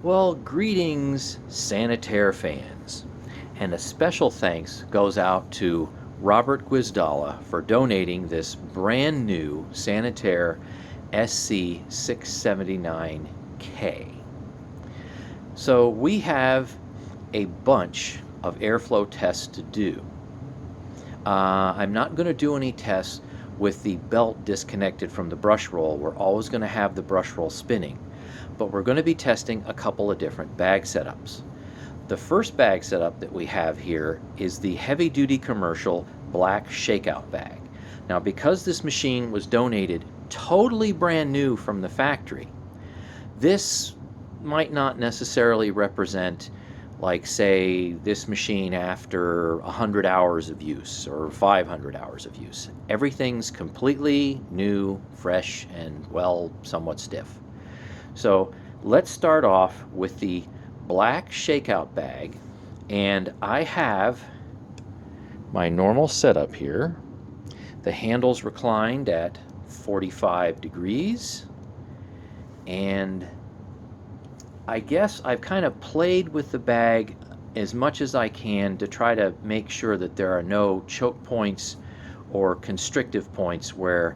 Well, greetings, Sanitaire fans. And a special thanks goes out to Robert Guizdala for donating this brand new Sanitaire SC679K. So we have a bunch of airflow tests to do. I'm not going to do any tests with the belt disconnected from the brush roll. We're always going to have the brush roll spinning, but we're going to be testing a couple of different bag setups. The first bag setup that we have here is the heavy duty commercial black shakeout bag. Now, because this machine was donated totally brand new from the factory, this might not necessarily represent, like, say, this machine after 100 hours of use or 500 hours of use. Everything's completely new, fresh, and, well, somewhat stiff. So let's start off with the black shakeout bag, and I have my normal setup here. The handle's reclined at 45 degrees, and I guess I've kind of played with the bag as much as I can to try to make sure that there are no choke points or constrictive points where,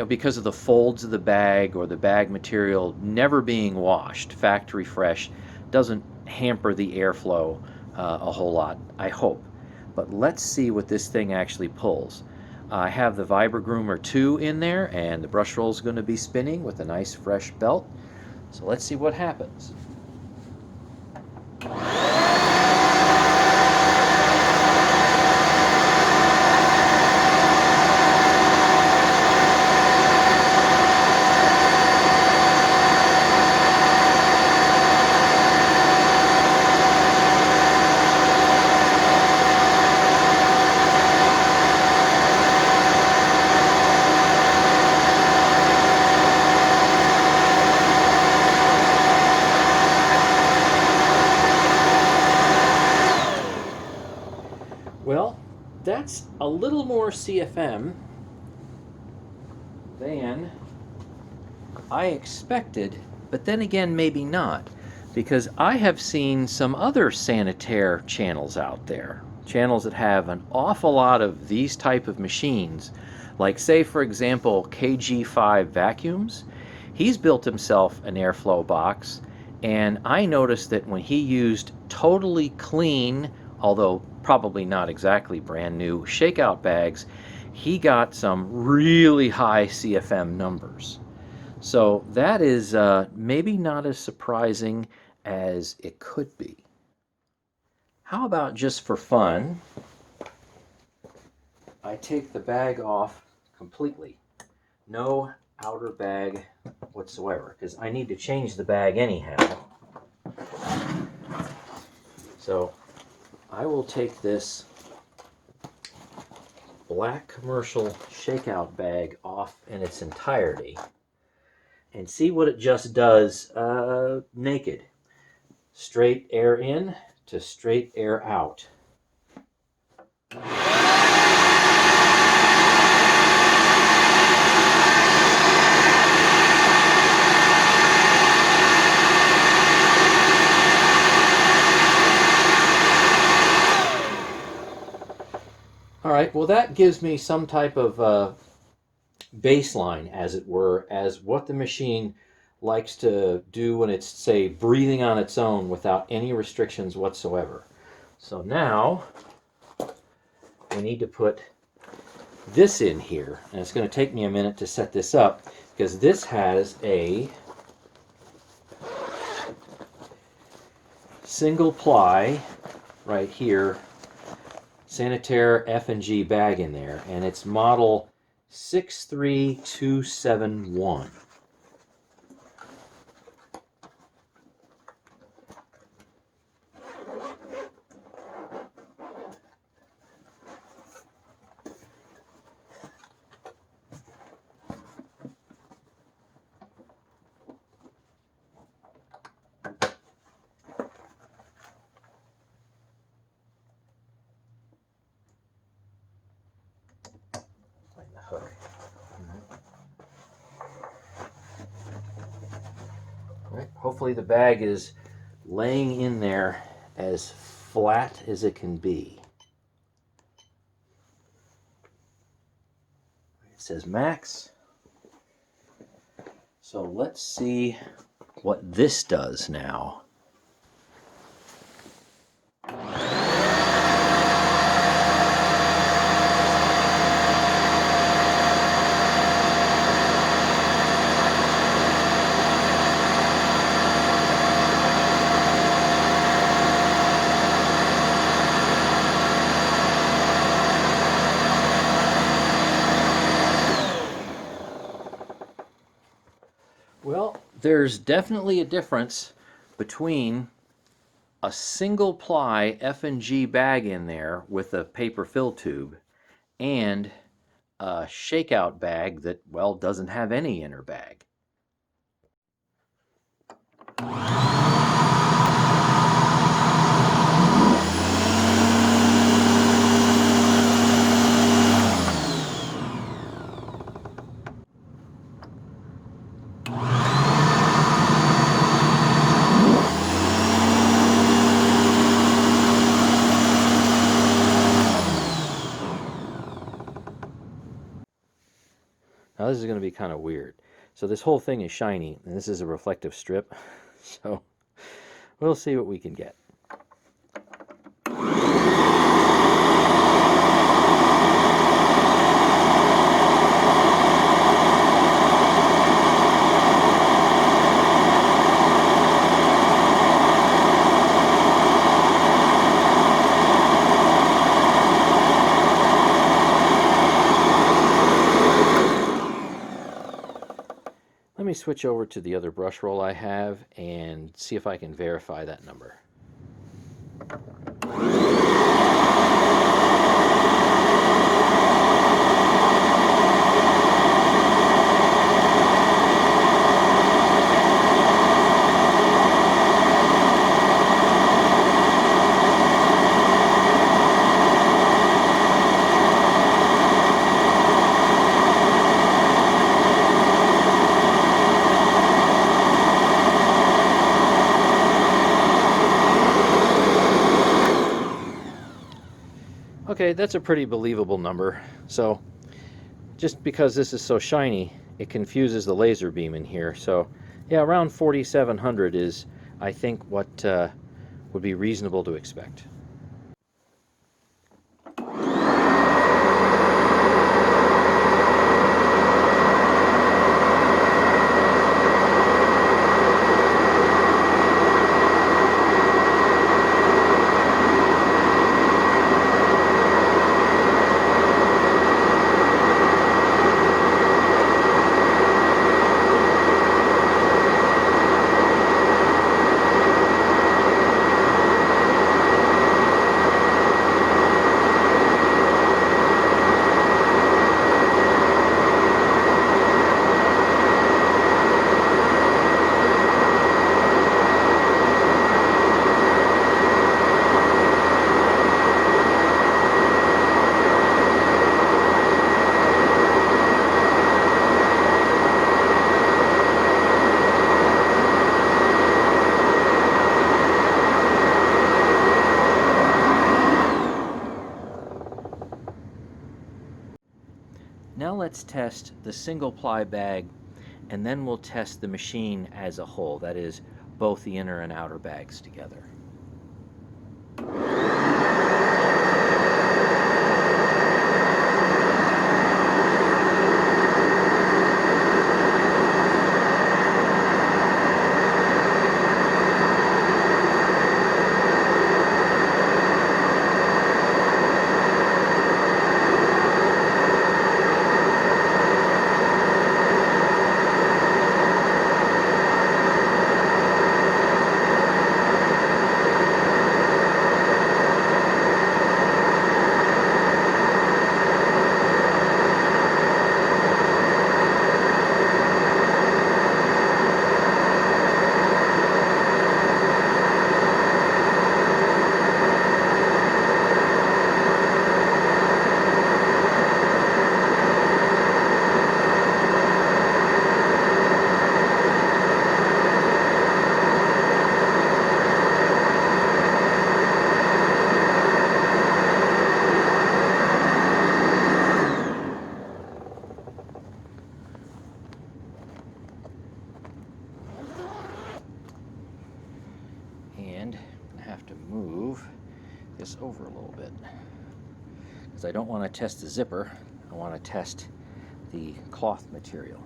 because of the folds of the bag or the bag material never being washed, factory fresh, doesn't hamper the airflow a whole lot, I hope. But let's see what this thing actually pulls. I have the Vibra 2 in there, and the brush roll is going to be spinning with a nice fresh belt. So let's see what happens. Well, that's a little more CFM than I expected, but then again, maybe not, because I have seen some other Sanitaire channels out there, channels that have an awful lot of these type of machines, like, say, for example, KG5 Vacuums. He's built himself an airflow box, and I noticed that when he used totally clean, although probably not exactly brand new, shakeout bags, he got some really high CFM numbers. So that is maybe not as surprising as it could be. How about, just for fun, I take the bag off completely. No outer bag whatsoever, because I need to change the bag anyhow. So I will take this black commercial shakeout bag off in its entirety and see what it just does naked. Straight air in to straight air out. All right, well, that gives me some type of baseline, as it were, as what the machine likes to do when it's, say, breathing on its own without any restrictions whatsoever. So now we need to put this in here, and it's going to take me a minute to set this up, because this has a single ply right here Sanitaire F&G bag in there, and it's model 63271. Find the hook. hopefully the bag is laying in there as flat as it can be. It says max. So let's see what this does now. Well, there's definitely a difference between a single ply F&G bag in there with a paper fill tube and a shakeout bag that, well, doesn't have any inner bag. Now this is going to be kind of weird. So this whole thing is shiny, and this is a reflective strip. So we'll see what we can get. Let me switch over to the other brush roll I have and see if I can verify that number. Okay, that's a pretty believable number. So just because this is so shiny, it confuses the laser beam in here. So yeah, around 4,700 is, I think, what would be reasonable to expect. Now let's test the single ply bag, and then we'll test the machine as a whole, that is, both the inner and outer bags together. And I have to move this over a little bit because I don't want to test the zipper. I want to test the cloth material.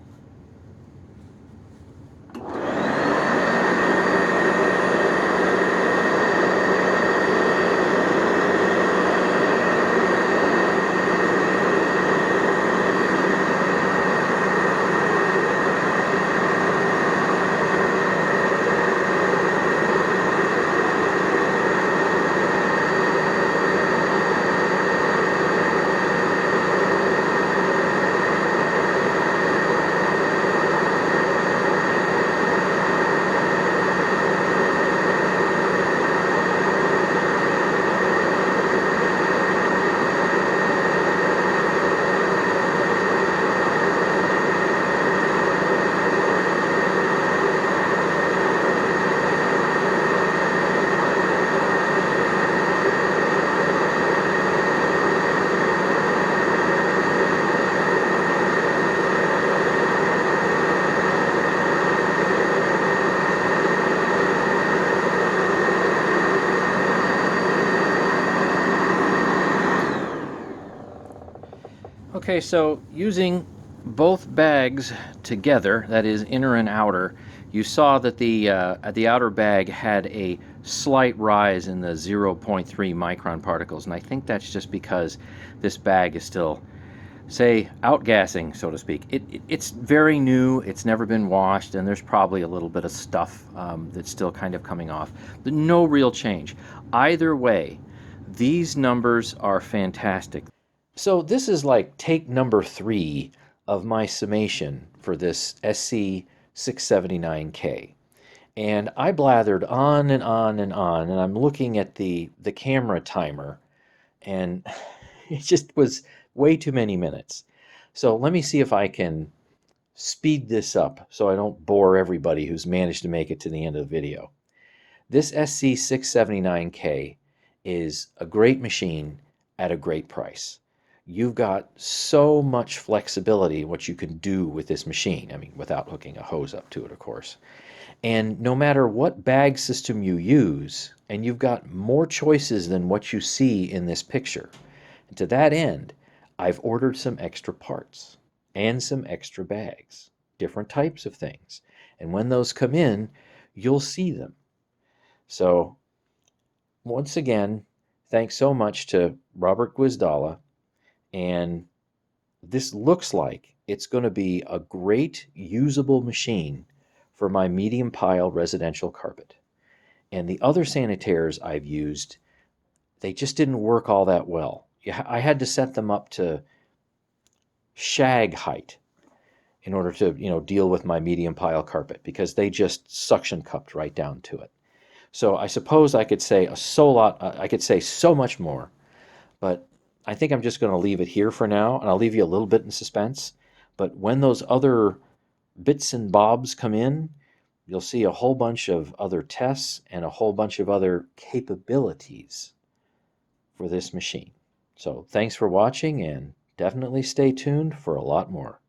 Okay, so using both bags together, that is inner and outer, you saw that the outer bag had a slight rise in the 0.3 micron particles, and I think that's just because this bag is still, say, outgassing, so to speak. It's very new, it's never been washed, and there's probably a little bit of stuff that's still kind of coming off. But no real change. Either way, these numbers are fantastic. So this is like take number 3 of my summation for this SC679K. And I blathered on and on and on, and I'm looking at the camera timer, and it just was way too many minutes. So let me see if I can speed this up so I don't bore everybody who's managed to make it to the end of the video. This SC679K is a great machine at a great price. You've got so much flexibility in what you can do with this machine. I mean, without hooking a hose up to it, of course. And no matter what bag system you use, and you've got more choices than what you see in this picture. And to that end, I've ordered some extra parts and some extra bags, different types of things. And when those come in, you'll see them. So once again, thanks so much to Robert Guizdala. And this looks like it's going to be a great usable machine for my medium pile residential carpet. And the other sanitaires I've used, they just didn't work all that well. I had to set them up to shag height in order to, deal with my medium pile carpet because they just suction cupped right down to it. So I suppose I could say I could say so much more, but I think I'm just going to leave it here for now, and I'll leave you a little bit in suspense. But when those other bits and bobs come in, you'll see a whole bunch of other tests and a whole bunch of other capabilities for this machine. So thanks for watching, and definitely stay tuned for a lot more.